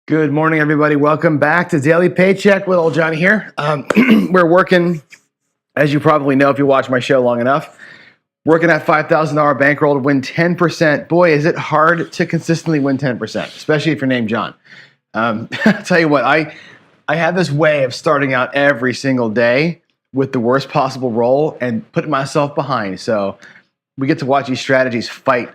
Good morning, everybody. Welcome back to Daily Paycheck with old Johnny here. We're working, as you probably know if you watch my show long enough, working at $5,000 bankroll to win 10%. Boy, is it hard to consistently win 10%, especially if you're named John. I'll tell you what, I have this way of starting out every single day with the worst possible roll and putting myself behind. So we get to watch these strategies fight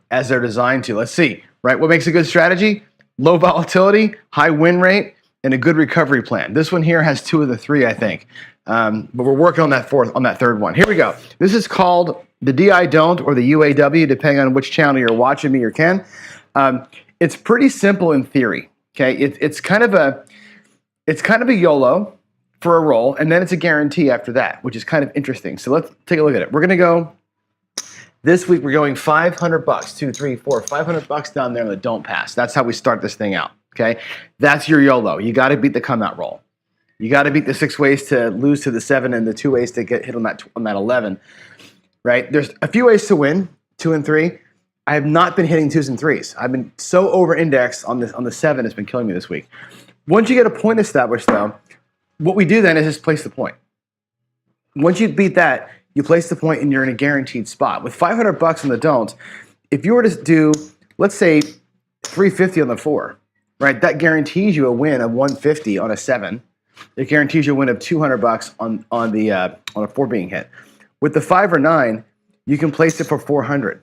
as they're designed to. Let's see, right? What makes a good strategy? Low volatility, high win rate, and a good recovery plan. This one here has two of the three, I think. But we're working on that third one. Here we go. This is called the DI Don't or the UAW, depending on which channel you're watching me or Ken. It's pretty simple in theory. Okay, it's kind of a YOLO for a roll, and then it's a guarantee after that, which is kind of interesting. So let's take a look at it. We're gonna go. This week we're going 500 bucks, 2, 3, 4, 500 bucks down there on the don't pass. That's how we start this thing out, okay? That's your YOLO. You got to beat the come out roll. You got to beat the 6 ways to lose to the 7 and the 2 ways to get hit on that 11, right? There's a few ways to win, 2 and 3. I have not been hitting 2s and 3s. I've been so over-indexed on the 7. It's been killing me this week. Once you get a point established, though, what we do then is just place the point. Once you beat that, you place the point and you're in a guaranteed spot. With 500 bucks on the don't, if you were to do, let's say, 350 on the 4, right? That guarantees you a win of 150 on a 7. It guarantees you a win of 200 bucks on a 4 being hit. With the 5 or 9, you can place it for 400.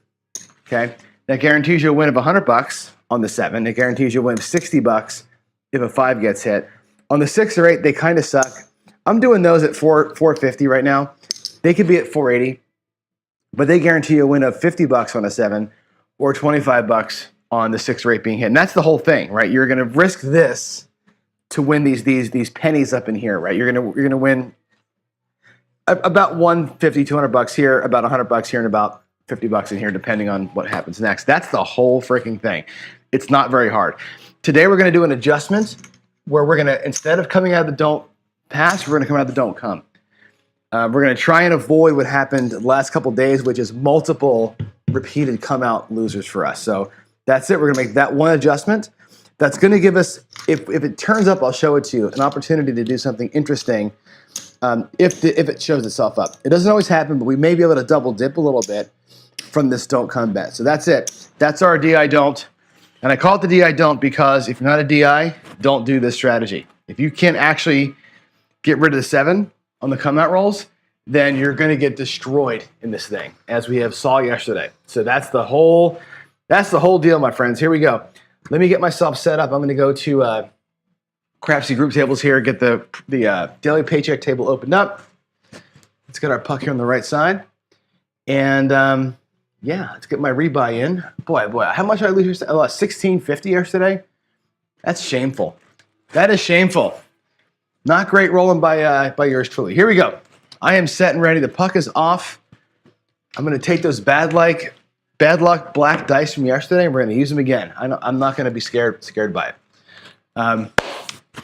Okay, that guarantees you a win of 100 bucks on the 7. It guarantees you a win of 60 bucks if a 5 gets hit. On the 6 or 8, they kind of suck. I'm doing those at 450 right now. They could be at 480, but they guarantee a win of 50 bucks on a 7 or 25 bucks on the 6 or 8 being hit. And that's the whole thing, right? You're going to risk this to win these pennies up in here, right? You're going to win about 150, 200 bucks here, about 100 bucks here, and about 50 bucks in here, depending on what happens next. That's the whole freaking thing. It's not very hard. Today we're going to do an adjustment where we're going to, instead of coming out of the don't pass, we're going to come out of the don't come. We're going to try and avoid what happened the last couple of days, which is multiple repeated come-out losers for us. So that's it. We're going to make that one adjustment. That's going to give us, if it turns up, I'll show it to you, an opportunity to do something interesting if it shows itself up. It doesn't always happen, but we may be able to double dip a little bit from this don't come bet. So that's it. That's our DI don't. And I call it the DI don't because if you're not a DI, don't do this strategy. If you can't actually get rid of the 7 on the come out rolls, then you're going to get destroyed in this thing, as we have saw yesterday. So that's the whole deal, my friends. Here we go. Let me get myself set up. I'm going to go to Crapsy Group Tables here, get the Daily Paycheck table opened up. Let's get our puck here on the right side. And yeah, let's get my rebuy in. Boy, how much did I lose yesterday? I lost $16.50 yesterday. That's shameful. That is shameful. Not great rolling by yours truly. Here we go. I am set and ready. The puck is off. I'm going to take those bad luck black dice from yesterday, and we're going to use them again. I'm not going to be scared by it.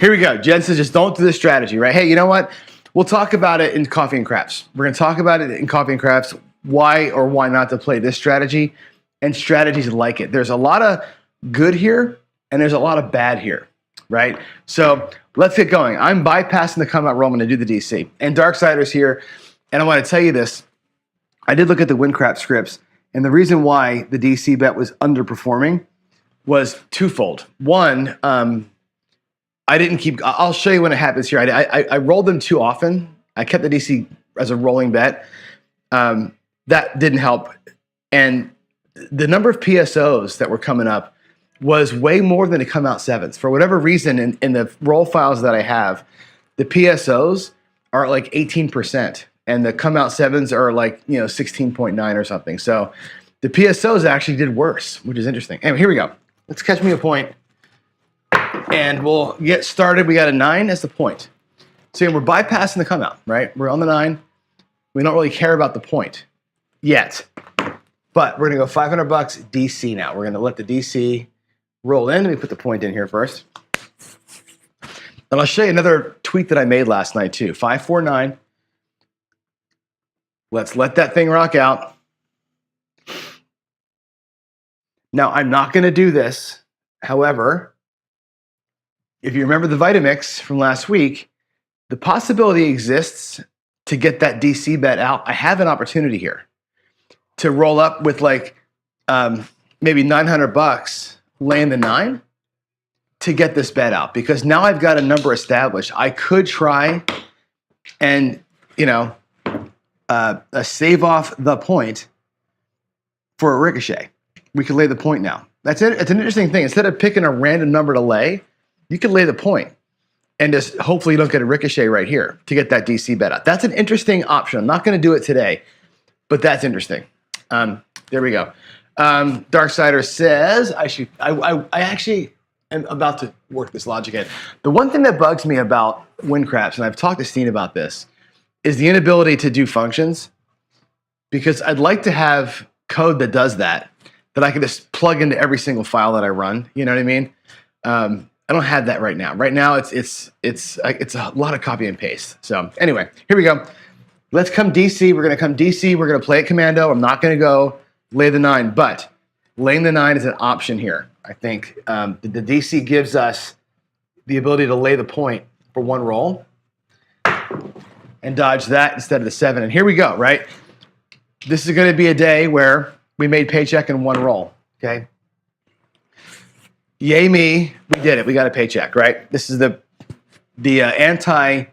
Here we go. Jen says just don't do this strategy, right? Hey, you know what? We'll talk about it in Coffee and Craps. We're going to talk about it in Coffee and Craps, why or why not to play this strategy and strategies like it. There's a lot of good here, and there's a lot of bad here, right? So let's get going. I'm bypassing the come out roll. I'm going to do the DC. And Darksider's here. And I want to tell you this. I did look at the WinCrap scripts. And the reason why the DC bet was underperforming was twofold. One, I'll show you when it happens here. I rolled them too often. I kept the DC as a rolling bet. That didn't help. And the number of PSOs that were coming up was way more than the come out 7s. For whatever reason, in the roll files that I have, the PSOs are like 18%, and the come out 7s are like 16.9 or something. So the PSOs actually did worse, which is interesting. Anyway, here we go. Let's catch me a point, and we'll get started. We got a 9 as the point. So we're bypassing the come out, right? We're on the 9. We don't really care about the point yet, but we're gonna go 500 bucks DC now. We're gonna let the DC roll in. Let me put the point in here first. And I'll show you another tweet that I made last night too. 549. Let's let that thing rock out. Now, I'm not going to do this. However, if you remember the Vitamix from last week, the possibility exists to get that DC bet out. I have an opportunity here to roll up with like maybe $900 laying the 9 to get this bet out, because now I've got a number established. I could try and, save off the point for a ricochet. We could lay the point now. That's it. It's an interesting thing. Instead of picking a random number to lay, you could lay the point and just hopefully you don't get a ricochet right here to get that DC bet out. That's an interesting option. I'm not going to do it today, but that's interesting. There we go. Darksider says I actually am about to work this logic in. The one thing that bugs me about WinCraps, and I've talked to Steen about this, is the inability to do functions, because I'd like to have code that does that I can just plug into every single file that I run. You know what I mean? I don't have that right now. Right now, it's a lot of copy and paste. So anyway, here we go. Let's come DC. We're going to come DC. We're going to play it commando. I'm not going to go lay the 9, but laying the 9 is an option here. I think the DC gives us the ability to lay the point for one roll and dodge that instead of the 7. And here we go, right? This is going to be a day where we made Paycheck in one roll, okay? Yay me, we did it. We got a Paycheck, right? This is the anti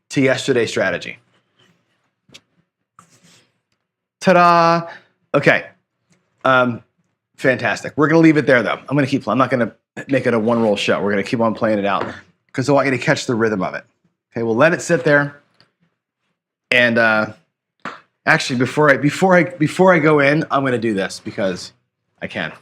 to yesterday strategy. Ta-da! Okay, fantastic. We're going to leave it there, though. I'm going to keep playing. I'm not going to make it a one-roll show. We're going to keep on playing it out because I want you to catch the rhythm of it. Okay, we'll let it sit there. And actually, before I go in, I'm going to do this because I can.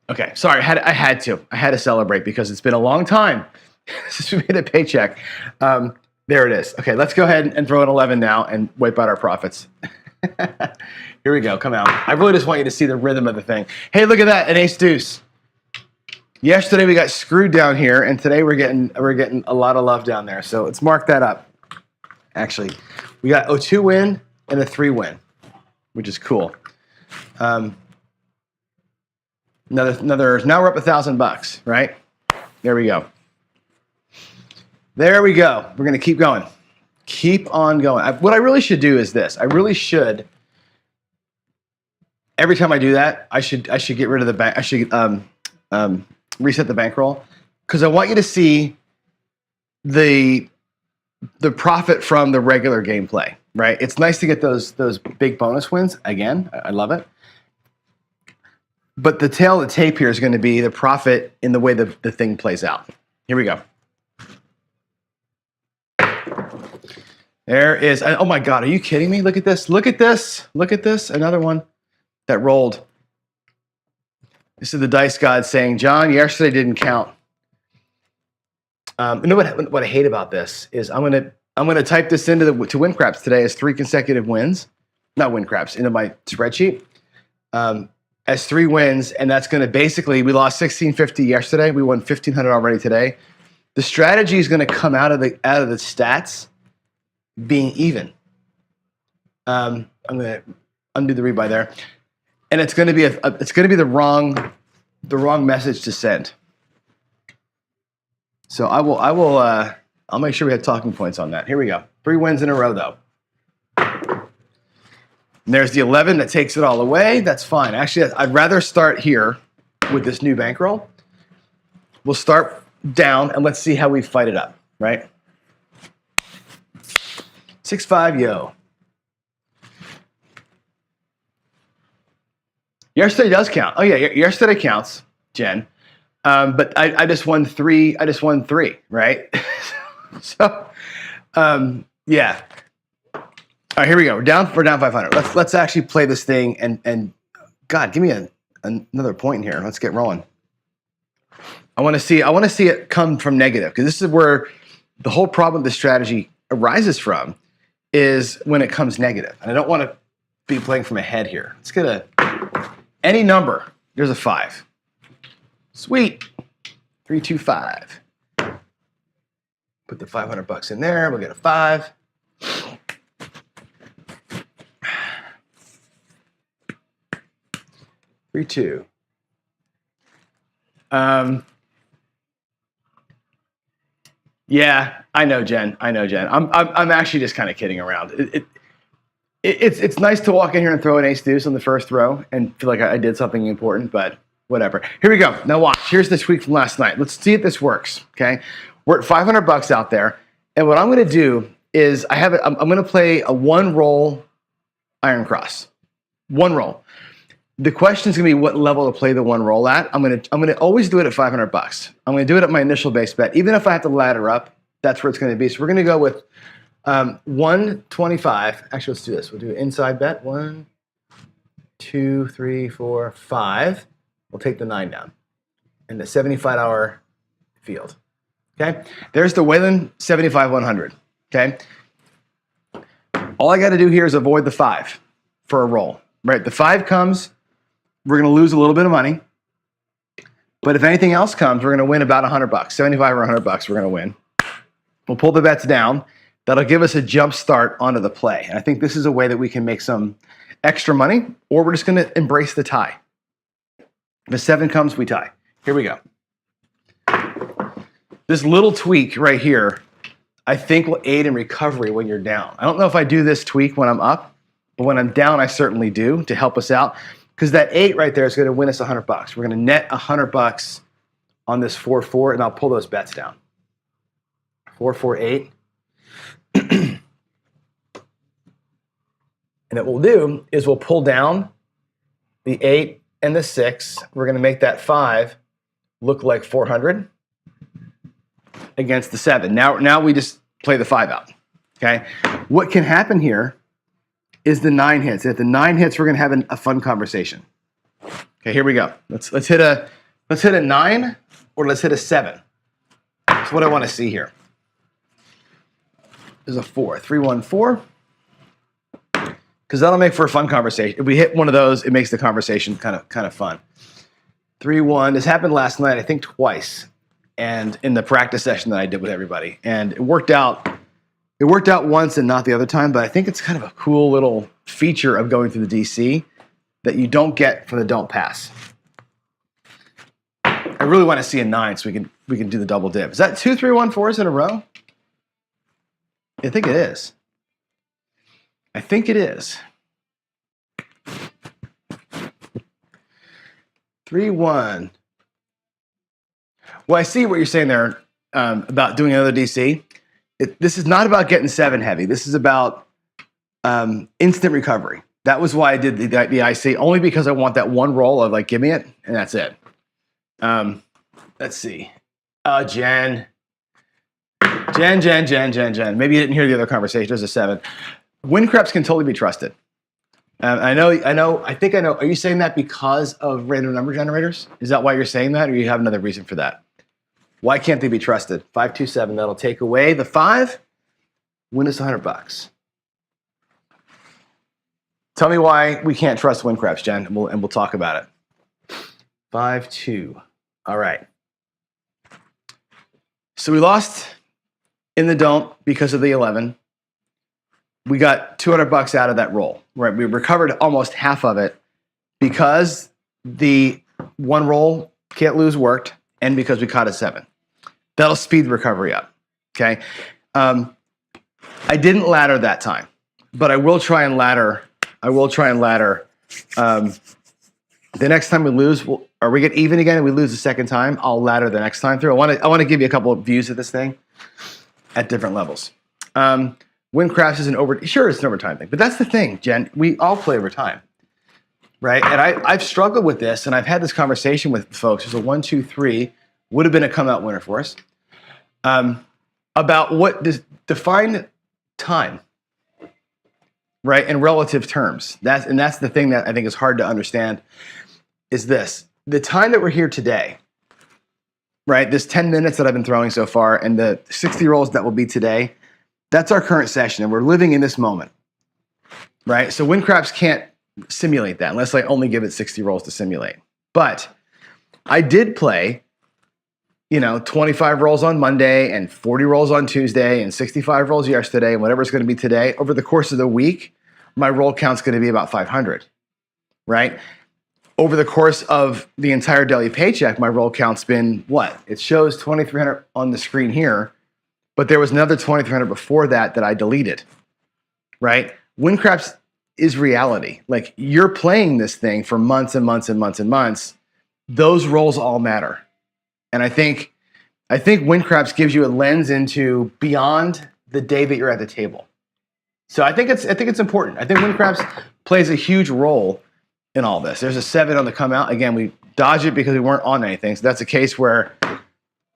Okay, sorry, I had to celebrate because it's been a long time since we made a Paycheck. There it is. Okay, let's go ahead and throw in 11 now and wipe out our profits. Here we go. Come out. I really just want you to see the rhythm of the thing. Hey, look at that, an ace deuce. Yesterday we got screwed down here, and today we're getting a lot of love down there. So let's mark that up. Actually, we got a 2 win and a 3 win, which is cool. Now we're up $1,000, right? There we go. There we go. We're gonna keep going. Keep on going. What I really should do is this. I really should. Every time I do that, I should get rid of the bank. I should reset the bankroll, because I want you to see the profit from the regular gameplay. Right? It's nice to get those big bonus wins again. I love it. But the tail of the tape here is going to be the profit in the way the thing plays out. Here we go. There is, oh my God, are you kidding me? Look at this, look at this, look at this. Another one that rolled. This is the dice god saying, John, yesterday didn't count. You know what I hate about this is I'm gonna type this into to WinCraps today as 3 consecutive wins. Not WinCraps, into my spreadsheet. As 3 wins, and that's going to basically, we lost $1,650 yesterday. We won $1,500 already today. The strategy is going to come out of the stats being even. I'm going to undo the rebuy there, and it's going to be the wrong message to send. So I'll make sure we have talking points on that. Here we go. 3 wins in a row though. And there's the 11 that takes it all away. That's fine. Actually, I'd rather start here with this new bankroll. We'll start down and let's see how we fight it up, right? 6-5, yo. Yesterday does count. Oh yeah, yesterday counts, Jen. But I just won 3. I just won 3, right? So, yeah. All right, here we go. We're down 500. Let's actually play this thing and God, give me another point here. Let's get rolling. I want to see it come from negative, because this is where the whole problem with the strategy arises from, is when it comes negative. And I don't want to be playing from ahead here. Let's get any number. There's a 5. Sweet. 325. Put the $500 in there. We'll get a 5. 3-2. Yeah, I know, Jen. I'm actually just kind of kidding around. It's nice to walk in here and throw an ace deuce on the first throw and feel like I did something important, but whatever. Here we go. Now watch. Here's the tweak from last night. Let's see if this works. Okay, we're at $500 out there, and what I'm going to do is I'm going to play a one roll iron cross. One roll. The question is going to be what level to play the one roll at. I'm going to always do it at $500. I'm going to do it at my initial base bet, even if I have to ladder up. That's where it's going to be. So we're going to go with 125. Actually, let's do this. We'll do an inside bet. 1, 2, 3, 4, 5. We'll take the 9 down in the 75-hour field. Okay. There's the Whalen 75-100. Okay. All I got to do here is avoid the 5 for a roll. Right. The 5 comes. We're going to lose a little bit of money, but if anything else comes, we're going to win about $100, 75 or $100. We're going to win. We'll pull the bets down. That'll give us a jump start onto the play. And I think this is a way that we can make some extra money, or we're just going to embrace the tie. If a 7 comes, we tie. Here we go. This little tweak right here, I think will aid in recovery when you're down. I don't know if I do this tweak when I'm up, but when I'm down, I certainly do to help us out. Because that 8 right there is going to win us $100. We're going to net $100 on this 4-4, and I'll pull those bets down. 4-4-8. And what we'll do is we'll pull down the 8 and the 6. We're going to make that 5 look like 400 against the 7. Now we just play the 5 out. Okay. What can happen here is the 9 hits. And if the 9 hits, we're going to have a fun conversation. Okay, here we go. Let's hit a 9 or let's hit a 7. That's what I want to see here. There's a 4, 3-1-4. Because that'll make for a fun conversation. If we hit one of those, it makes the conversation kind of fun. 3-1. This happened last night, I think twice, and in the practice session that I did with everybody, and it worked out. It worked out once and not the other time, but I think it's kind of a cool little feature of going through the DC that you don't get from the don't pass. I really want to see a 9 so we can do the double dip. Is that 2, 3, 1, 4s in a row? I think it is. I think it is. 3-1. Well, I see what you're saying there about doing another DC. This is not about getting 7 heavy. This is about instant recovery. That was why I did the IC, only because I want that one roll of like, give me it, and that's it. Let's see. Jen. Maybe you didn't hear the other conversation. There's a 7. Win creps can totally be trusted. I think I know. Are you saying that because of random number generators? Is that why you're saying that, or you have another reason for that? Why can't they be trusted? 5-2-7. That'll take away the 5. Win us $100. Tell me why we can't trust win creps, Jen, and we'll talk about it. 5-2. All right. So we lost in the don't because of the 11. We got $200 out of that roll. Right? We recovered almost half of it because the one roll can't lose worked, and because we caught a 7. That'll speed the recovery up. Okay. I didn't ladder that time, but I will try and ladder. The next time we lose, or we get even again and we lose the second time, I'll ladder the next time through. I want to give you a couple of views of this thing at different levels. Win craps is sure, it's an overtime thing, but that's the thing, Jen. We all play overtime, right? And I've struggled with this, and I've had this conversation with folks. There's a 1, 2, 3 would have been a come out winner for us. About what does define time, right? In relative terms. That's the thing that I think is hard to understand. Is this the time that we're here today? Right, this 10 minutes that I've been throwing so far, and the 60 rolls that will be today. That's our current session, and we're living in this moment, right? So win craps can't simulate that unless I only give it 60 rolls to simulate. But I did play, 25 rolls on Monday and 40 rolls on Tuesday and 65 rolls yesterday and whatever it's going to be today. Over the course of the week, my roll count's going to be about 500, right? over the course of the entire daily paycheck, my roll count's been what? It shows 2,300 on the screen here, but there was another 2,300 before that I deleted, right? Win craps is reality. Like, you're playing this thing for months and months and months and months. Those rolls all matter. And I think win craps gives you a lens into beyond the day that you're at the table. So I think it's important. I think win craps plays a huge role in all this. There's a 7 on the come out. Again, we dodged it because we weren't on anything. So that's a case where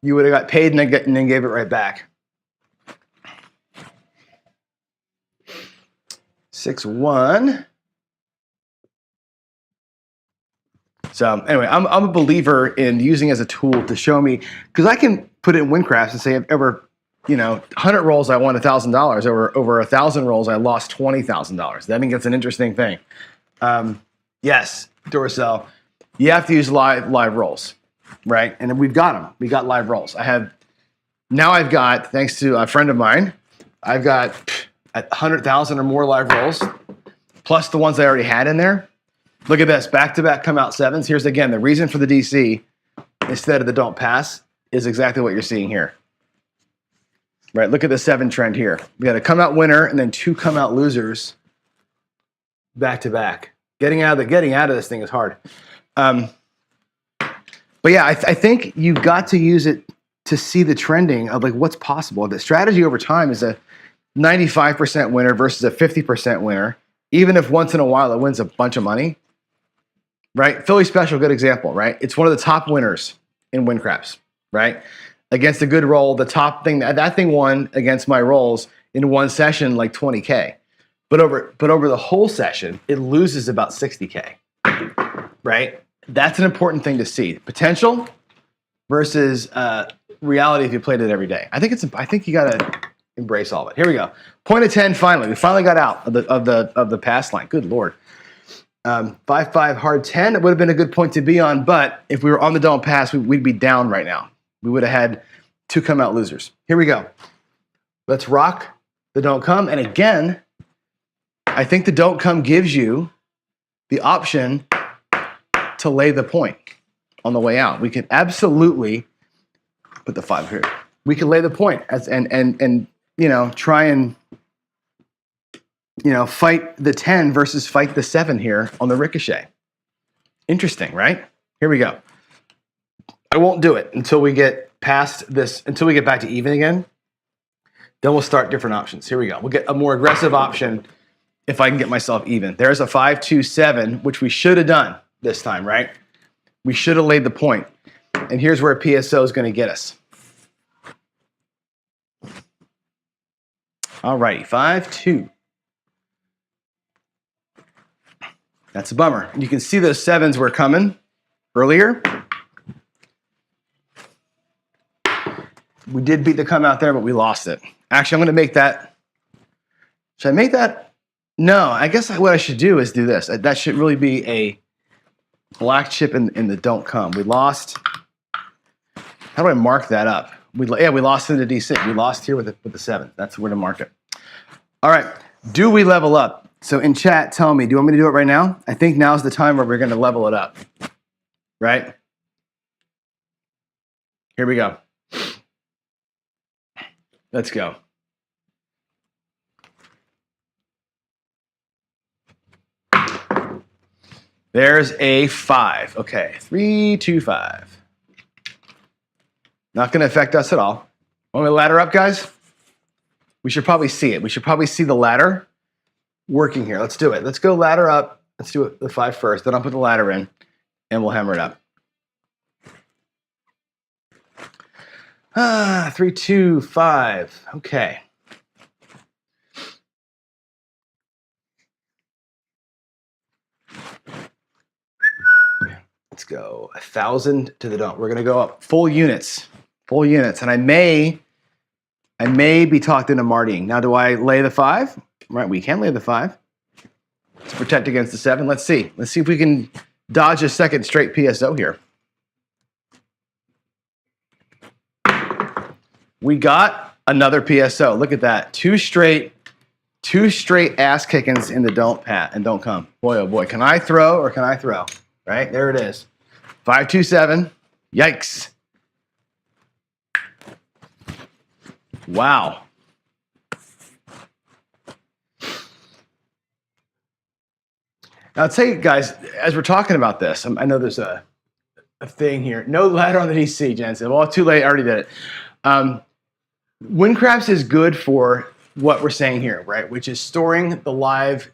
you would have got paid and then gave it right back. 6-1. So anyway, I'm a believer in using it as a tool to show me, because I can put it in win craps and say over 100 rolls I won $1,000. Over 1,000 rolls I lost $20,000. I think it's an interesting thing. Yes, Duracell, you have to use live rolls, right? And we've got them. We got live rolls. I've got, thanks to a friend of mine, I've got 100,000 or more live rolls, plus the ones I already had in there. Look at this, back-to-back come out 7s. Here's again, the reason for the DC instead of the don't pass is exactly what you're seeing here. Right, look at the 7 trend here. We got a come out winner and then 2 come out losers back-to-back. Getting out of this thing is hard. But yeah, I think you've got to use it to see the trending of like what's possible. The strategy over time is a 95% winner versus a 50% winner. Even if once in a while it wins a bunch of money, right? Philly Special, good example, right? It's one of the top winners in win craps, right? Against a good roll, the top thing, that thing won against my rolls in one session like 20K. But over the whole session, it loses about 60K, right? That's an important thing to see. Potential versus reality if you played it every day. I think you gotta embrace all of it. Here we go. Point of 10. Finally, we finally got out of the pass line. Good Lord. 5-5 hard 10. It would have been a good point to be on, but if we were on the don't pass, we'd be down right now. We would have had 2 come out losers. Here we go. Let's rock the don't come. And again, I think the don't come gives you the option to lay the point on the way out. We can absolutely put the 5 here. We can lay the point and try and fight the 10 versus fight the 7 here on the ricochet. Interesting, right? Here we go. I won't do it until we get past this, until we get back to even again. Then we'll start different options. Here we go. We'll get a more aggressive option if I can get myself even. There's a 5-2-7, which we should have done this time, right? We should have laid the point. And here's where PSO is going to get us. All righty, 5-2. That's a bummer. You can see those 7s were coming earlier. We did beat the come out there, but we lost it. Actually, I'm going to make that. Should I make that? No, I guess what I should do is do this. That should really be a black chip in the don't come. We lost. How do I mark that up? We lost in the D6. We lost here with the 7. That's where to mark it. All right. Do we level up? So in chat, tell me, do you want me to do it right now? I think now's the time where we're going to level it up. Right? Here we go. Let's go. There's a 5. Okay, 3, 2, 5. Not going to affect us at all. Want me to ladder up, guys? We should probably see it. We should probably see the ladder working here. Let's do it. Let's go ladder up. Let's do it the 5 first. Then I'll put the ladder in, and we'll hammer it up. 3, 2, 5. Okay. Let's go 1,000 to the don't. We're going to go up full units. Full units. And I may be talked into Martying. Now, do I lay the 5? Right, we can lay the 5 to protect against the 7. Let's see. Let's see if we can dodge a second straight PSO here. We got another PSO. Look at that. Two straight ass kickings in the don't pat and don't come. Boy, oh boy. Can I throw or can I throw? right? There it is. 527. Yikes. Wow. Now, I'll tell you guys, as we're talking about this, I know there's a thing here. No ladder on the DC, Jen said. Well, too late. I already did it. WinCraps is good for what we're saying here, right? Which is storing the live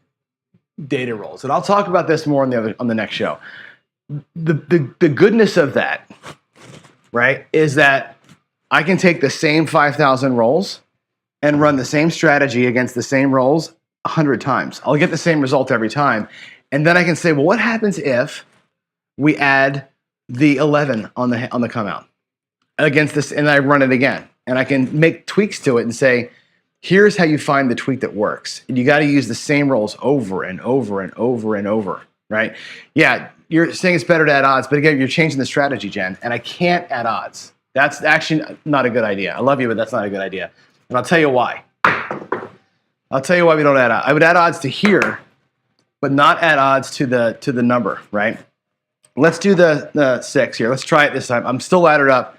data roles. And I'll talk about this more on the next show. The goodness of that, right, is that I can take the same 5,000 roles and run the same strategy against the same roles 100 times. I'll get the same result every time. And then I can say, well, what happens if we add the 11 on the come out against this, and I run it again, and I can make tweaks to it and say, here's how you find the tweak that works. And you got to use the same roles over and over and over and over, right? Yeah, you're saying it's better to add odds, but again, you're changing the strategy, Jen, and I can't add odds. That's actually not a good idea. I love you, but that's not a good idea. And I'll tell you why. I'll tell you why we don't add odds. I would add odds to here, but not add odds to the number, right? Let's do the 6 here. Let's try it this time. I'm still laddered up.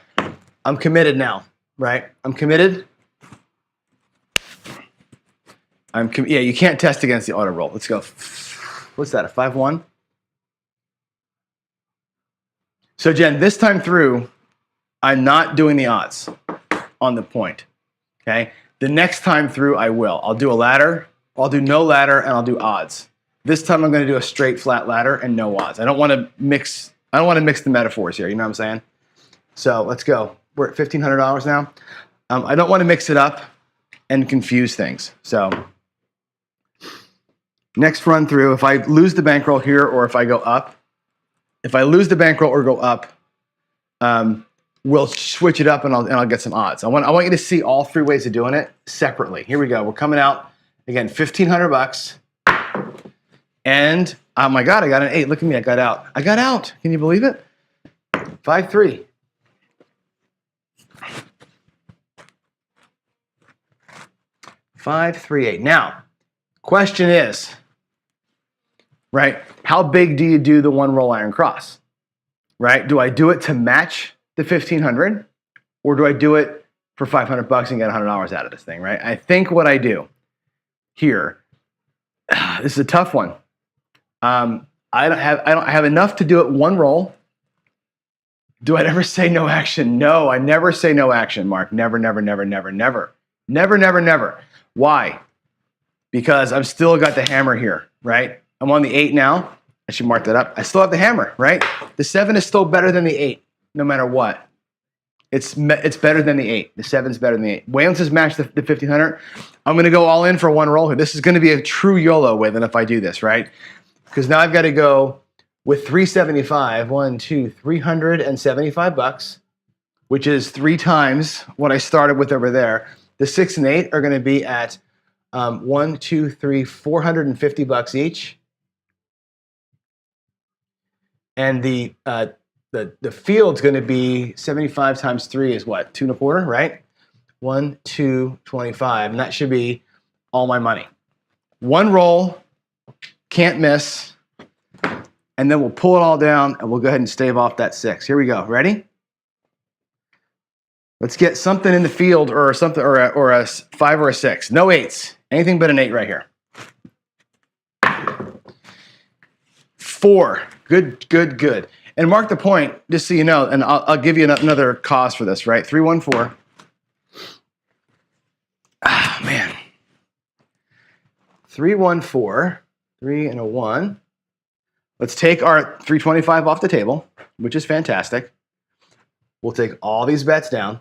I'm committed now, right? I'm committed. Yeah, you can't test against the auto roll. Let's go. What's that, a 5-1? So Jen, this time through, I'm not doing the odds on the point, okay? The next time through, I will. I'll do a ladder, I'll do no ladder, and I'll do odds. This time I'm gonna do a straight flat ladder and no odds. I don't wanna mix the metaphors here, you know what I'm saying? So let's go. We're at $1,500 now. I don't wanna mix it up and confuse things. So next run through, if I lose the bankroll here or if I go up, if I lose the bankroll or go up, we'll switch it up and I'll get some odds. I want you to see all 3 ways of doing it separately. Here we go. We're coming out again, $1,500. And oh my God, I got an 8. Look at me, I got out. I got out. Can you believe it? 5-3. $5-3-8. Now, question is, right? How big do you do the 1 roll iron cross? Right? Do I do it to match the 1,500, or do I do it for $500 and get $100 out of this thing? Right? I think what I do here. This is a tough one. I don't have enough to do it 1 roll. Do I ever say no action? No, I never say no action, Mark. Never, never, never, never, never. Never, never, never. Why? Because I've still got the hammer here, right? I'm on the 8 now. I should mark that up. I still have the hammer, right? The 7 is still better than the 8, no matter what. It's better than the 8. The 7's better than the 8. Wayland has matched the 1,500. I'm going to go all in for 1 roll here. This is going to be a true YOLO, Wayland, if I do this, right? Because now I've got to go with 375, $375, which is 3 times what I started with over there. The 6 and 8 are going to be at $450 each. And the field's going to be 75 times 3 is what? 2 1/4, right? 1, 2, 25, and that should be all my money. 1 roll, can't miss, and then we'll pull it all down and we'll go ahead and stave off that 6. Here we go. Ready? Let's get something in the field or something, or a 5 or a 6. No 8s. Anything but an 8 right here. 4. Good, good, good. And mark the point, just so you know, and I'll give you another cause for this, right? 314. Ah, man. 314. 3 and a 1. Let's take our 325 off the table, which is fantastic. We'll take all these bets down.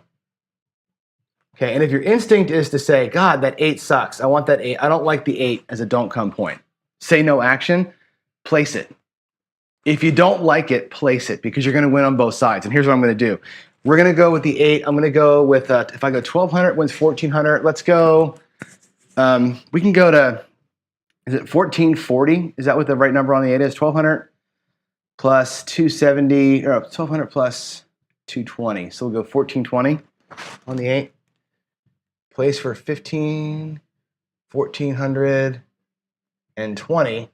Okay, and if your instinct is to say, God, that 8 sucks. I want that 8. I don't like the 8 as a don't come point. Say no action, place it. If you don't like it, place it, because you're going to win on both sides. And here's what I'm going to do. We're going to go with the 8. I'm going to go with, if I go 1,200, wins 1,400. Let's go, we can go to, is it 1,440? Is that what the right number on the 8 is? 1,200 plus 270, or 1,200 plus 220. So we'll go 1,420 on the 8. Place for 1,420.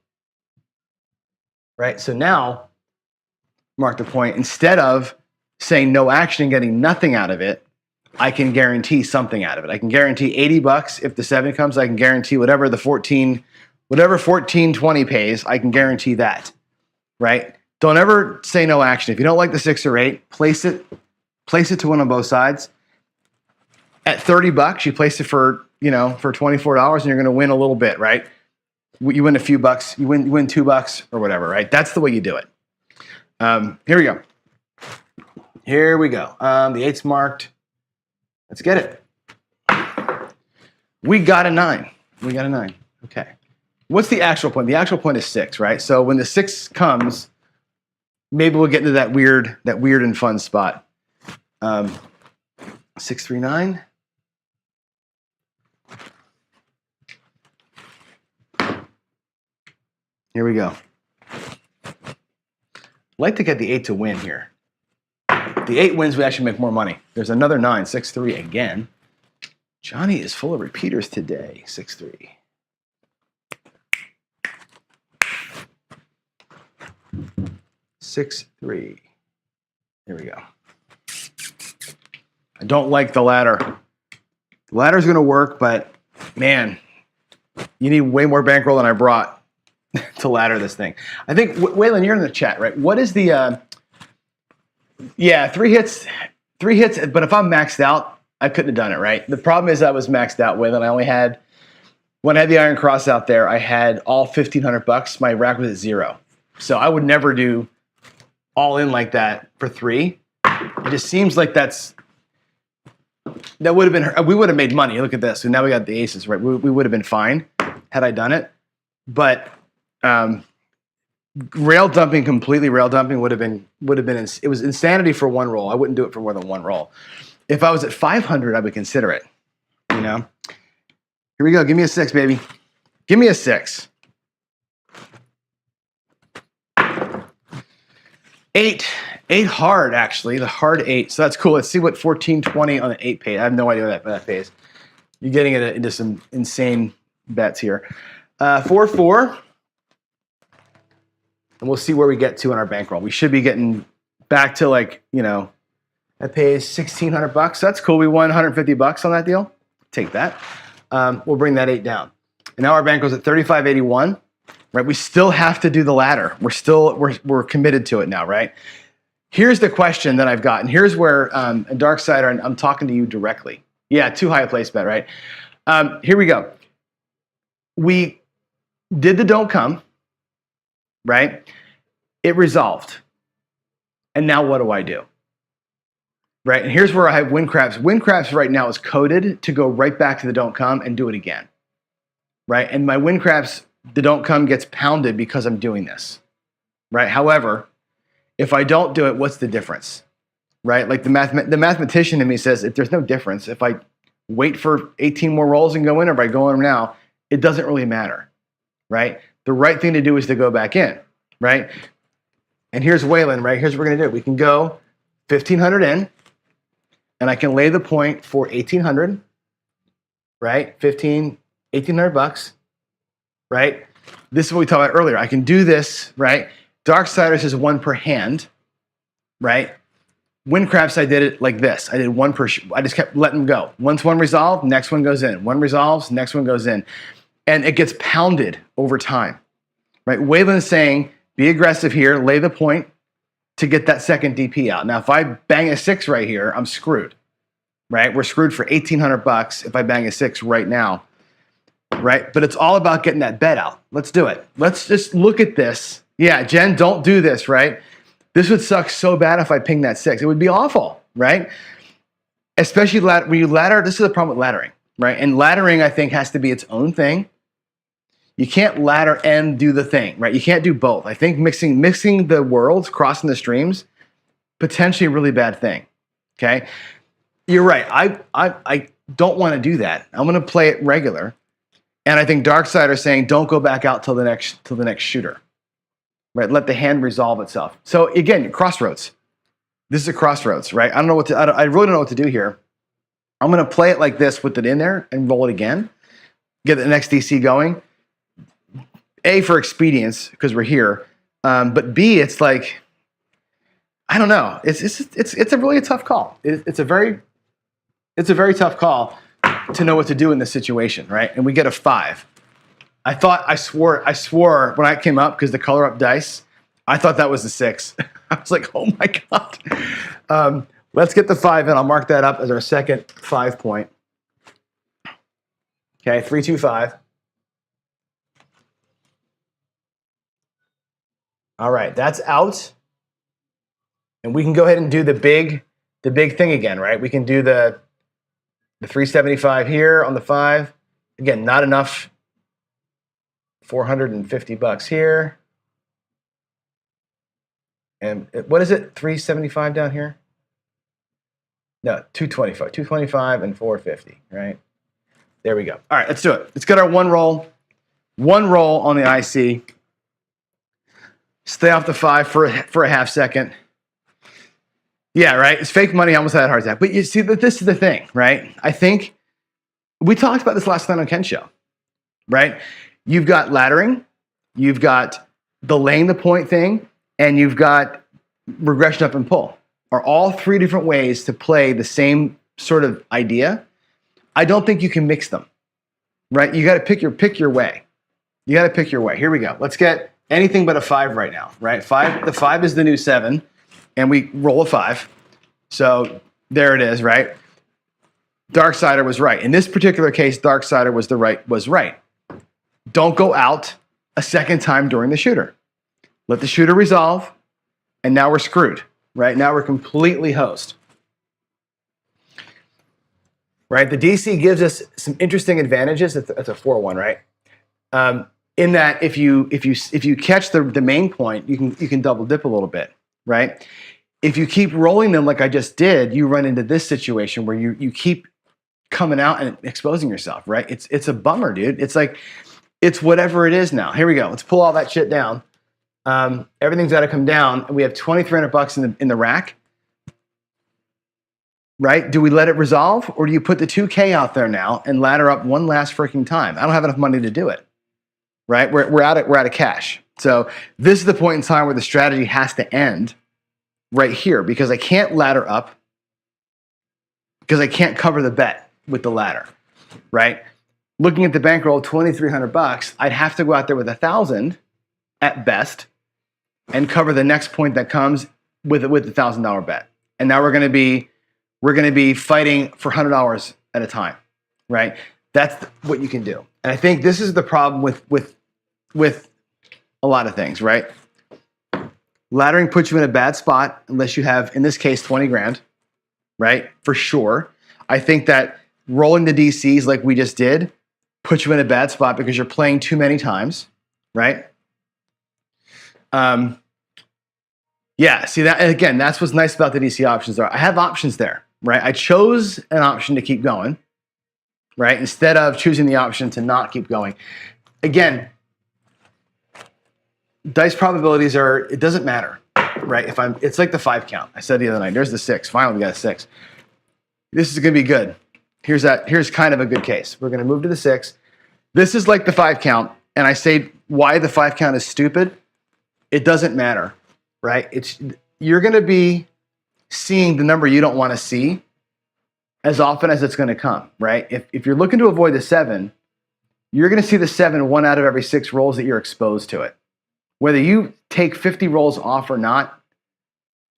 Right? So now mark the point, instead of saying no action and getting nothing out of it, I can guarantee something out of it. I can guarantee $80 if the 7 comes. I can guarantee whatever 1420 pays, I can guarantee that, right? Don't ever say no action. If you don't like the 6 or 8, place it to win on both sides. At $30, you place it for $24, and you're going to win a little bit, right? You win a few bucks, you win $2 or whatever, right? That's the way you do it. Here we go. The 8's marked. Let's get it. We got a 9. Okay. What's the actual point? The actual point is 6, right? So when the 6 comes, maybe we'll get into that weird and fun spot. 639. Here we go. I'd like to get the 8 to win here. If the 8 wins, we actually make more money. There's another 9, 6-3 again. Johnny is full of repeaters today, 6-3. Here we go. I don't like the ladder. The ladder's going to work, but man, you need way more bankroll than I brought to ladder this thing. I think, Waylon, you're in the chat, right? What is the, 3 hits, but if I'm maxed out, I couldn't have done it, right? The problem is I was maxed out, Waylon. When I had the iron cross out there, I had all $1,500. My rack was at 0. So I would never do all in like that for 3. It just seems like that would have been, we would have made money. Look at this. So now we got the aces, right? We would have been fine had I done it. But completely rail dumping would have been, it was insanity for one roll. I wouldn't do it for more than one roll. If I was at 500, I would consider it, Here we go. Give me a 6, baby. Give me a 6. 8 hard, actually. The hard 8. So that's cool. Let's see what 1420 on the 8 paid. I have no idea what that pays. You're getting into some insane bets here. 4-4. And we'll see where we get to in our bankroll. We should be getting back to that pays $1,600. That's cool. We won $150 on that deal. Take that. We'll bring that 8 down. And now our bankroll's at 3581. Right? We still have to do the ladder. We're committed to it now, right? Here's the question that I've gotten. Here's where a dark sider, and I'm talking to you directly. Yeah, too high a place bet, right? Here we go. We did the don't come, right? It resolved. And now what do I do? Right? And here's where I have win craps. Win craps right now is coded to go right back to the don't come and do it again. Right? And my win craps, the don't come gets pounded because I'm doing this. Right? However, if I don't do it, what's the difference? Right? Like the mathematician in me says, if there's no difference, if I wait for 18 more rolls and go in, or if I go in now, it doesn't really matter. Right? The right thing to do is to go back in. Right? And here's Waylon, right? Here's what we're going to do. We can go 1,500 in, and I can lay the point for 1,800, right? $1,800, right? This is what we talked about earlier. I can do this, right? Darksiders is 1 per hand, right? Windcrafts, I did it like this. I did 1 per, I just kept letting them go. Once one resolved, next one goes in. One resolves, next one goes in. And it gets pounded over time, right? Waylon's saying, be aggressive here, lay the point to get that second DP out. Now, if I bang a 6 right here, I'm screwed, right? We're screwed for $1,800 if I bang a 6 right now, right? But it's all about getting that bet out. Let's do it. Let's just look at this. Yeah, Jen, don't do this, right? This would suck so bad if I ping that 6. It would be awful, right? Especially when you ladder. This is the problem with laddering, right? And laddering, I think, has to be its own thing. You can't ladder and do the thing, right? You can't do both. I think mixing the worlds, crossing the streams, potentially a really bad thing, okay? You're right. I don't want to do that. I'm going to play it regular. And I think Darkside are saying, don't go back out till the next shooter, right? Let the hand resolve itself. So again, crossroads. This is a crossroads, right? I really don't know what to do here. I'm going to play it like this with it in there and roll it again. Get the next DC going. A, for expedience, because we're here. But B, it's like, I don't know. It's a really tough call. It's a very tough call to know what to do in this situation, right? And we get a 5. I swore when I came up, because the color up dice, I thought that was the 6. I was like, oh my God. Let's get the 5 in. I'll mark that up as our second 5 point. Okay, 3, 2, 5. All right, that's out. And we can go ahead and do the big thing again, right? We can do the 375 here on the 5. Again, not enough. $450 here. And what is it? 375 down here? No, 225. 225 and 450, right? There we go. All right, let's do it. Let's get our one roll on the IC. Stay off the 5 for a half second. Yeah, right. It's fake money. I almost had a heart attack. But you see that this is the thing, right? I think we talked about this last night on Ken's show, right? You've got laddering, you've got the laying the point thing, and you've got regression up and pull. Are all 3 different ways to play the same sort of idea. I don't think you can mix them, right? You got to pick your way. You got to pick your way. Here we go. Let's get anything but a 5 right now, right? 5. The 5 is the new 7, and we roll a 5. So there it is, right? Darksider was right. In this particular case, Darksider was right. Don't go out a second time during the shooter. Let the shooter resolve, and now we're screwed, right? Now we're completely hosed. Right? The DC gives us some interesting advantages. It's a 4-1, right? In that if you catch the main point, you can double dip a little bit, right? If you keep rolling them like I just did, you run into this situation where you keep coming out and exposing yourself, right? It's a bummer, dude. It's like, it's whatever it is now. Here we go. Let's pull all that shit down. Everything's got to come down. And we have $2,300 in the rack, right? Do we let it resolve, or do you put the 2K out there now and ladder up one last freaking time? I don't have enough money to do it, right? We're out of cash. So this is the point in time where the strategy has to end right here, because I can't ladder up, because I can't cover the bet with the ladder, right? Looking at the bankroll, $2,300, I'd have to go out there with 1,000 at best and cover the next point that comes with the $1,000 bet. And now we're going to be fighting for $100 at a time, right? That's what you can do. And I think this is the problem with a lot of things, right? Laddering puts you in a bad spot unless you have, in this case, 20 grand, right? For sure. I think that rolling the DCs like we just did puts you in a bad spot because you're playing too many times, right? Yeah, see that, and again, that's what's nice about the DC options are. I have options there, right? I chose an option to keep going, right? Instead of choosing the option to not keep going. Again, dice probabilities it doesn't matter, right? It's like the 5 count. I said the other night, there's the 6. Finally, we got a 6. This is going to be good. Here's kind of a good case. We're going to move to the 6. This is like the 5 count, and I say why the 5 count is stupid. It doesn't matter, right? You're going to be seeing the number you don't want to see as often as it's going to come, right? If you're looking to avoid the 7, you're going to see the 7 1 out of every 6 rolls that you're exposed to it. Whether you take 50 rolls off or not,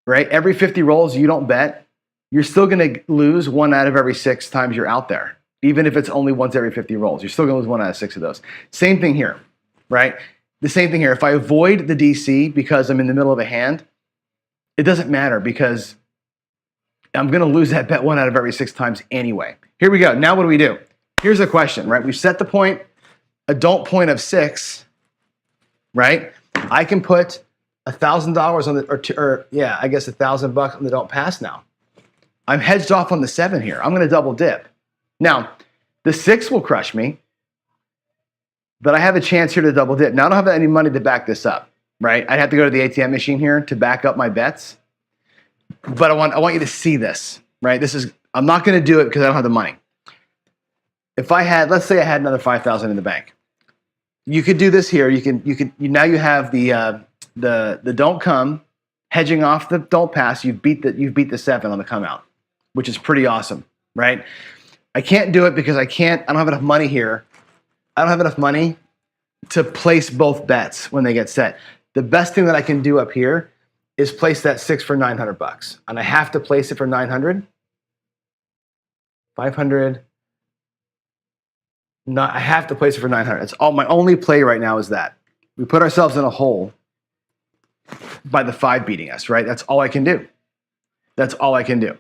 right? Every 50 rolls you don't bet, you're still going to lose 1 out of every 6 times you're out there. Even if it's only once every 50 rolls, you're still going to lose 1 out of 6 of those. Same thing here, right? The same thing here. If I avoid the DC because I'm in the middle of a hand, it doesn't matter because I'm going to lose that bet 1 out of every 6 times anyway. Here we go. Now what do we do? Here's a question, right? We've set the point, a don't point of 6, right? I can put $1,000 on the, I guess $1,000 on the don't pass now. I'm hedged off on the 7 here. I'm going to double dip. Now, the 6 will crush me, but I have a chance here to double dip. Now, I don't have any money to back this up, right? I'd have to go to the ATM machine here to back up my bets. But I want you to see this, right? I'm not going to do it because I don't have the money. If I had, let's say I had another 5,000 in the bank. You could do this here. Now you have the don't come hedging off the don't pass, you've beat the 7 on the come out, which is pretty awesome, right? I can't do it because I don't have enough money here. I don't have enough money to place both bets when they get set. The best thing that I can do up here is place that 6 for $900, and I have to place it for 900, 500. I have to place it for 900. That's all. My only play right now is that we put ourselves in a hole by the 5 beating us, right? That's all I can do. That's all I can do.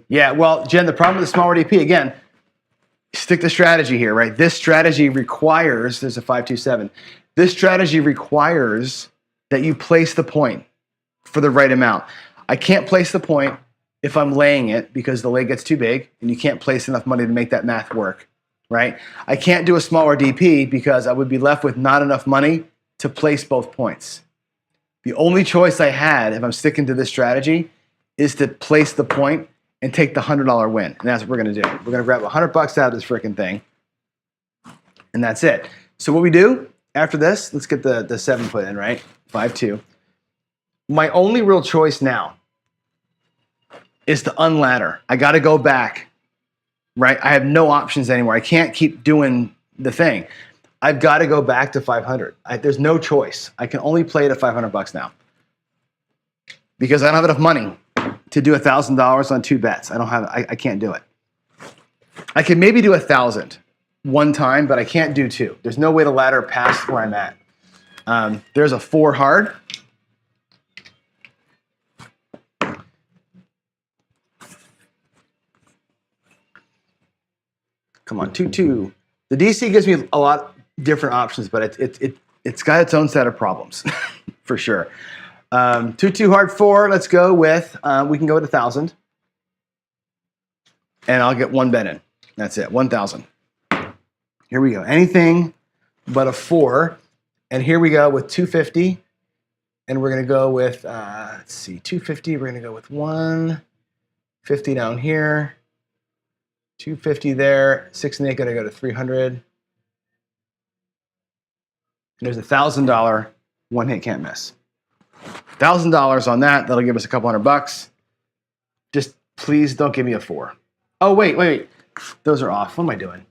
Yeah, well, Jen, the problem with the smaller DP, again, stick to strategy here, right? This strategy requires, there's a 527. This strategy requires that you place the point for the right amount. I can't place the point if I'm laying it because the lay gets too big and you can't place enough money to make that math work, right? I can't do a smaller DP because I would be left with not enough money to place both points. The only choice I had, if I'm sticking to this strategy, is to place the point and take the $100 win. And that's what we're gonna do. We're gonna grab $100 out of this freaking thing, and that's it. So what we do after this, let's get the 7 put in, right? 5-2. My only real choice now is to unladder. I gotta go back, right? I have no options anymore. I can't keep doing the thing. I've gotta go back to 500. There's no choice. I can only play it at $500 now because I don't have enough money to do $1,000 on 2 bets. I can't do it. I can maybe do 1,000 one time, but I can't do 2. There's no way to ladder past where I'm at. There's a 4 hard. Come on, 2-2. The DC gives me a lot different options, but it's got its own set of problems for sure. 2-2 hard 4. Let's go with we can go with 1,000, and I'll get 1 bet in. That's it, 1,000. Here we go. Anything but a 4, and here we go with 250, and we're gonna go with let's see, 250. We're gonna go with 150 down here, 250 there, 6 and 8 gonna go to 300. And there's $1,000 one hit can't miss. $1,000 on that. That'll give us a couple $100. Just please don't give me a 4. Oh wait. Those are off. What am I doing?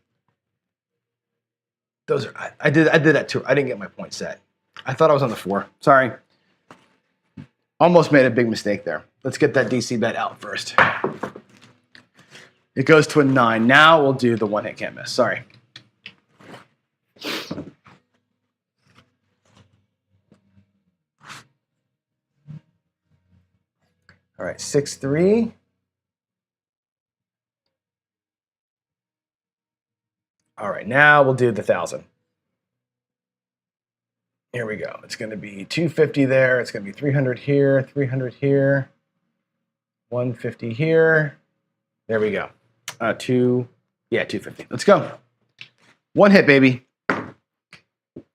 Those are. I did that too. I didn't get my point set. I thought I was on the 4. Sorry. Almost made a big mistake there. Let's get that DC bet out first. It goes to a 9. Now we'll do the one hit can't miss. Sorry. All right, 6-3. All right, now we'll do the 1,000. Here we go. It's going to be 250 there. It's going to be 300 here, 300 here, 150 here. There we go. 250. Let's go. One hit, baby.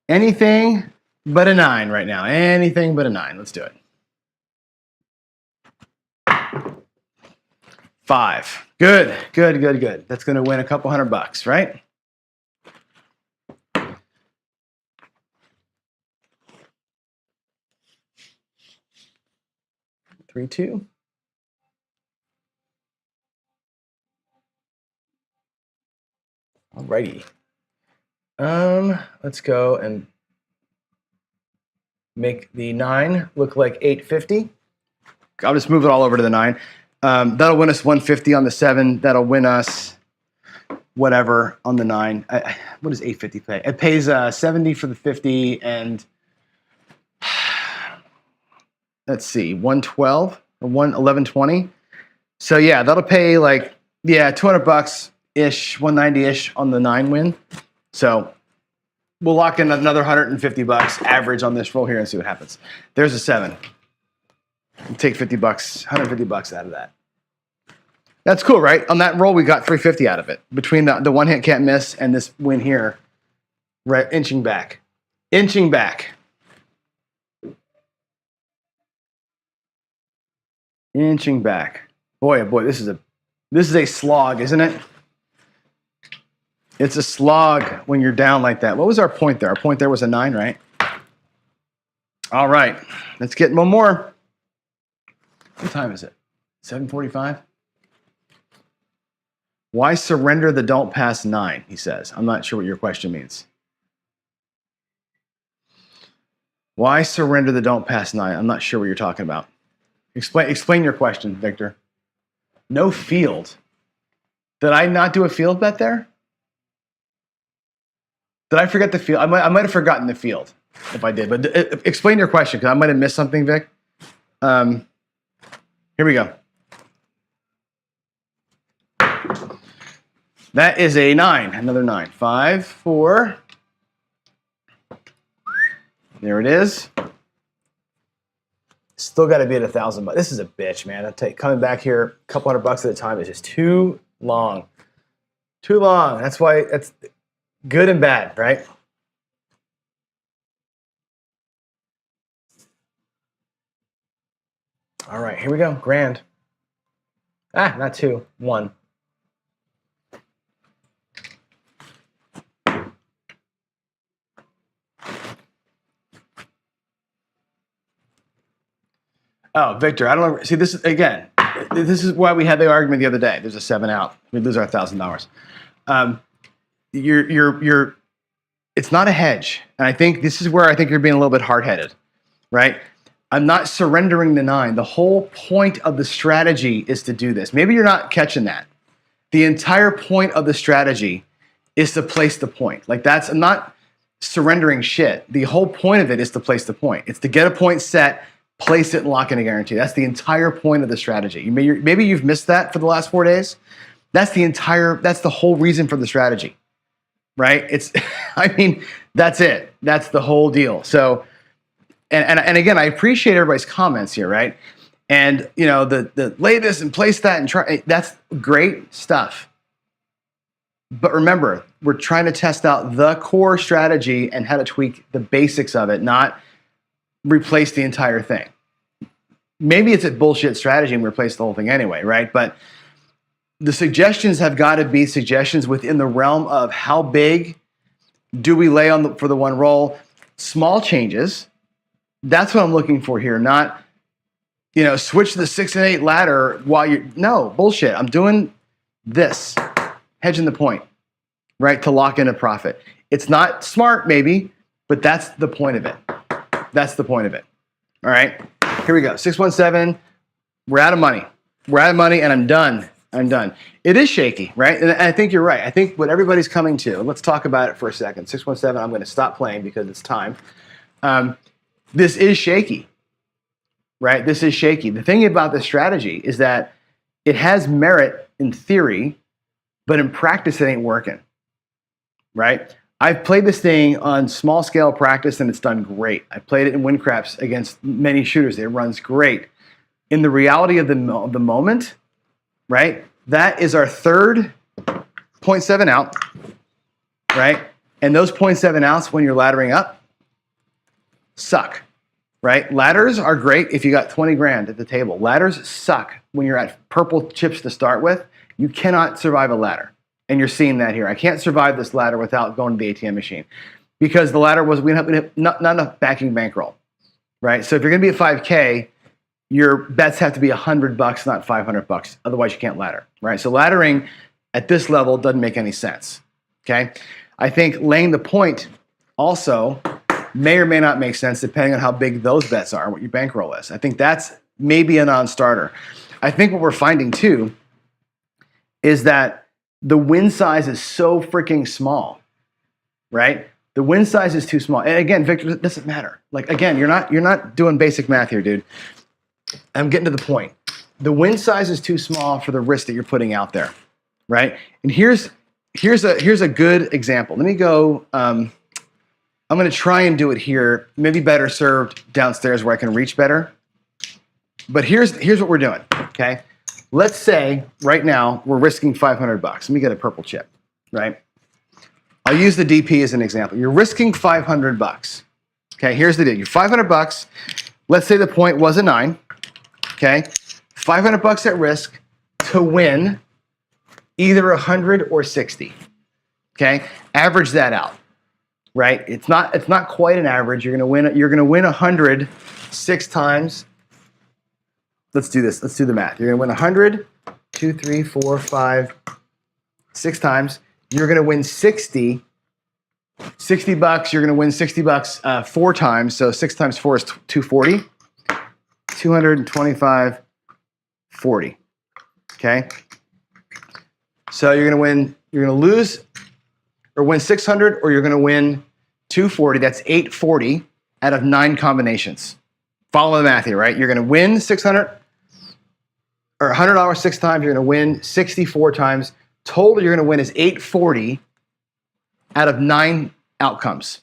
Anything but a 9 right now. Anything but a 9. Let's do it. 5. Good. That's going to win a couple $100, right? Three, 2. Alrighty. Let's go and make the 9 look like 850. I'll just move it all over to the 9. That'll win us 150 on the 7. That'll win us whatever on the 9. What does 850 pay? It pays 70 for the 50 and let's see, 112 or 1120. So yeah, that'll pay like $200 ish, 190 ish on the 9 win. So we'll lock in another $150 average on this roll here and see what happens. There's a 7. We'll take $50, $150 out of that. That's cool, right? On that roll, we got 350 out of it. Between the one hit can't miss and this win here, right? Inching back. Boy, oh boy, this is a slog, isn't it? It's a slog when you're down like that. What was our point there? Our point there was a 9, right? All right, let's get one more. What time is it? 7:45? Why surrender the don't pass 9, he says. I'm not sure what your question means. Why surrender the don't pass 9? I'm not sure what you're talking about. Explain your question, Victor. No field. Did I not do a field bet there? Did I forget the field? I might have forgotten the field if I did, but explain your question because I might have missed something, Vic. Here we go. That is a 9, another 9. 5, 4. There it is. Still got to be at $1,000. This is a bitch, man. I'll tell you, coming back here, a couple $100 at a time is just too long. Too long. That's why it's good and bad, right? All right, here we go. Grand. Not 2, 1. Oh, Victor, I don't know. See, this is why we had the argument the other day. There's a 7 out. We lose our $1,000. It's not a hedge. And I think this is where I think you're being a little bit hard-headed, right? I'm not surrendering the 9. The whole point of the strategy is to do this. Maybe you're not catching that. The entire point of the strategy is to place the point. I'm not surrendering shit. The whole point of it is to place the point. It's to get a point set, place it, and lock in a guarantee. That's the entire point of the strategy. Maybe you've missed that for the last 4 days. That's the whole reason for the strategy, right? That's it. That's the whole deal. So, and again, I appreciate everybody's comments here, right? And the lay this and place that and try, that's great stuff. But remember, we're trying to test out the core strategy and how to tweak the basics of it, not replace the entire thing. Maybe it's a bullshit strategy and replace the whole thing anyway, right? But the suggestions have got to be suggestions within the realm of how big do we lay on for the one roll. Small changes. That's what I'm looking for here. Not, switch to the 6 and 8 ladder no, bullshit. I'm doing this, hedging the point, right? To lock in a profit. It's not smart, maybe, but that's the point of it. That's the point of it. All right, here we go. 617. We're out of money. And I'm done. It is shaky, right? And I think you're right. I think what everybody's coming to, let's talk about it for a second. 617, I'm going to stop playing because it's time. This is shaky, right? This is shaky. The thing about this strategy is that it has merit in theory, but in practice, it ain't working, right? I've played this thing on small scale practice and it's done great. I played it in wind craps against many shooters. It runs great. In the reality of the moment, right? That is our third 0.7 out, right? And those 0.7 outs when you're laddering up suck, right? Ladders are great if you got 20 grand at the table. Ladders suck when you're at purple chips to start with. You cannot survive a ladder. And you're seeing that here. I can't survive this ladder without going to the ATM machine because the ladder we have not enough backing bankroll, right? So if you're going to be at 5K, your bets have to be $100, not $500. Otherwise, you can't ladder, right? So laddering at this level doesn't make any sense, okay? I think laying the point also may or may not make sense depending on how big those bets are and what your bankroll is. I think that's maybe a non-starter. I think what we're finding too is that the win size is so freaking small, right? The win size is too small. And again, Victor, it doesn't matter. Again, you're not doing basic math here, dude. I'm getting to the point. The win size is too small for the risk that you're putting out there, right? And here's a good example. Let me go. I'm going to try and do it here. Maybe better served downstairs where I can reach better. But here's what we're doing. Okay. Let's say right now we're risking $500. Let me get a purple chip, right? I'll use the DP as an example. You're risking $500. Okay, here's the deal. You're $500. Let's say the point was a 9. Okay, $500 at risk to win either 100 or 60. Okay, average that out. right? It's not quite an average. You're gonna win 100 6 times. Let's do this. Let's do the math. You're gonna win 100, 2, 3, 4, 5, 6 times. You're gonna win 60 bucks. You're gonna win 60 bucks 4 times. So 6 times 4 is 240. 225, 40. Okay. So you're gonna lose or win 600, or you're gonna win 240. That's 840 out of 9 combinations. Follow the math here, right? You're gonna win 600 or $100 6 times. You're gonna win 64 times. Total you're gonna win is 840 out of 9 outcomes,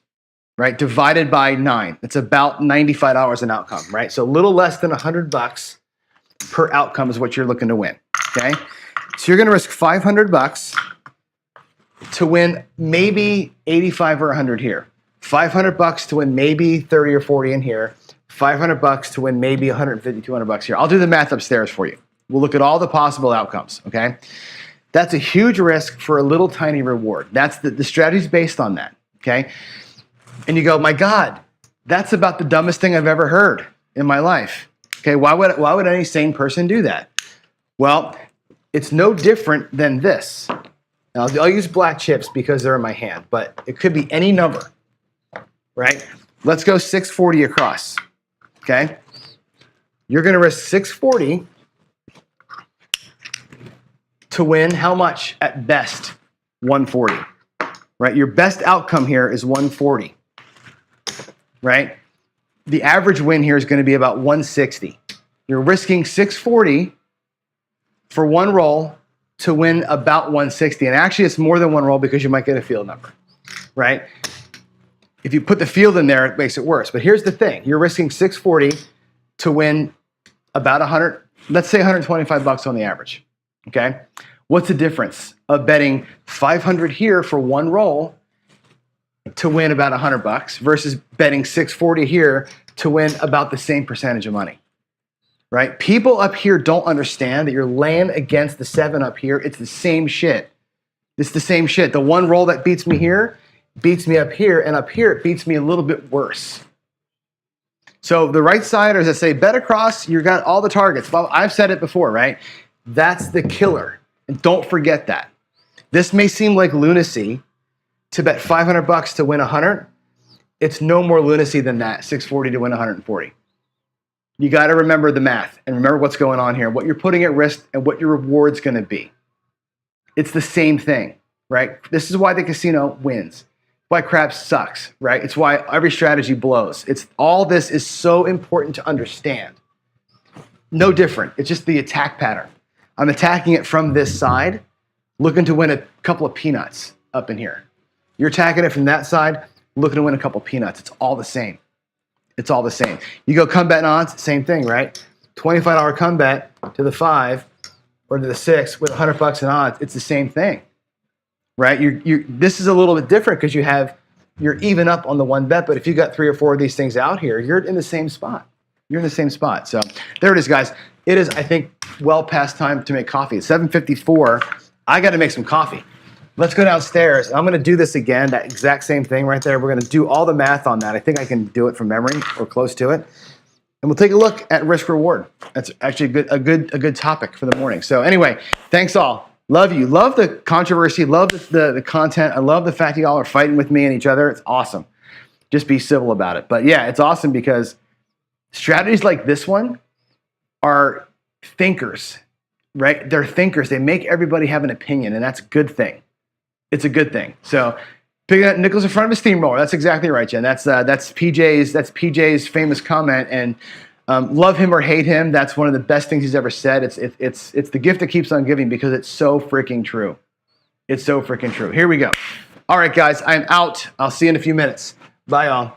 right? Divided by 9. It's about $95 an outcome, right? So a little less than $100 per outcome is what you're looking to win, okay? So you're gonna risk 500 bucks to win maybe 85 or 100 here. 500 bucks to win maybe 30 or 40 in here. 500 bucks to win maybe 150, 200 bucks here. I'll do the math upstairs for you. We'll look at all the possible outcomes, okay? That's a huge risk for a little tiny reward. That's the strategy's based on that, okay? And you go, my God, that's about the dumbest thing I've ever heard in my life. Okay, why would any sane person do that? Well, it's no different than this. Now, I'll use black chips because they're in my hand, but it could be any number, right? Let's go 640 across, okay? You're gonna risk 640 to win how much at best? 140, right? Your best outcome here is 140, right? The average win here is gonna be about 160. You're risking 640 for one roll to win about 160. And actually it's more than one roll because you might get a field number, right? If you put the field in there, it makes it worse. But here's the thing. You're risking 640 to win about 100, let's say 125 bucks on the average, okay? What's the difference of betting 500 here for one roll to win about 100 bucks versus betting 640 here to win about the same percentage of money, right? People up here don't understand that you're laying against the 7 up here. It's the same shit. It's the same shit. The one roll that beats me here beats me up here, and up here it beats me a little bit worse. So the right siders that say bet across, you got all the targets. Well, I've said it before, right? That's the killer. And don't forget that. This may seem like lunacy to bet 500 bucks to win 100. It's no more lunacy than that, 640 to win 140. You got to remember the math and remember what's going on here, what you're putting at risk and what your reward's going to be. It's the same thing, right? This is why the casino wins. Why craps sucks, right? It's why every strategy blows. It's all this is so important to understand. No different. It's just the attack pattern. I'm attacking it from this side, looking to win a couple of peanuts up in here. You're attacking it from that side, looking to win a couple of peanuts. It's all the same. It's all the same. You go come bet and odds, same thing, right? $25 come bet to the 5 or to the 6 with 100 bucks in odds. It's the same thing, right? This is a little bit different because you're even up on the one bet, but if you got 3 or 4 of these things out here, you're in the same spot. You're in the same spot. So there it is, guys. It is, I think, well past time to make coffee. It's 7:54. I got to make some coffee. Let's go downstairs. I'm going to do this again, that exact same thing right there. We're going to do all the math on that. I think I can do it from memory or close to it. And we'll take a look at risk reward. That's actually a good topic for the morning. So anyway, thanks all. Love you. Love the controversy. Love the content. I love the fact you all are fighting with me and each other. It's awesome. Just be civil about it. But yeah, it's awesome because strategies like this one are thinkers, right? They're thinkers. They make everybody have an opinion, and that's a good thing. It's a good thing. So picking up nickels in front of a steamroller. That's exactly right, Jen. That's PJ's famous comment. And love him or hate him, that's one of the best things he's ever said. It's the gift that keeps on giving because it's so freaking true. It's so freaking true. Here we go. All right, guys, I'm out. I'll see you in a few minutes. Bye, y'all.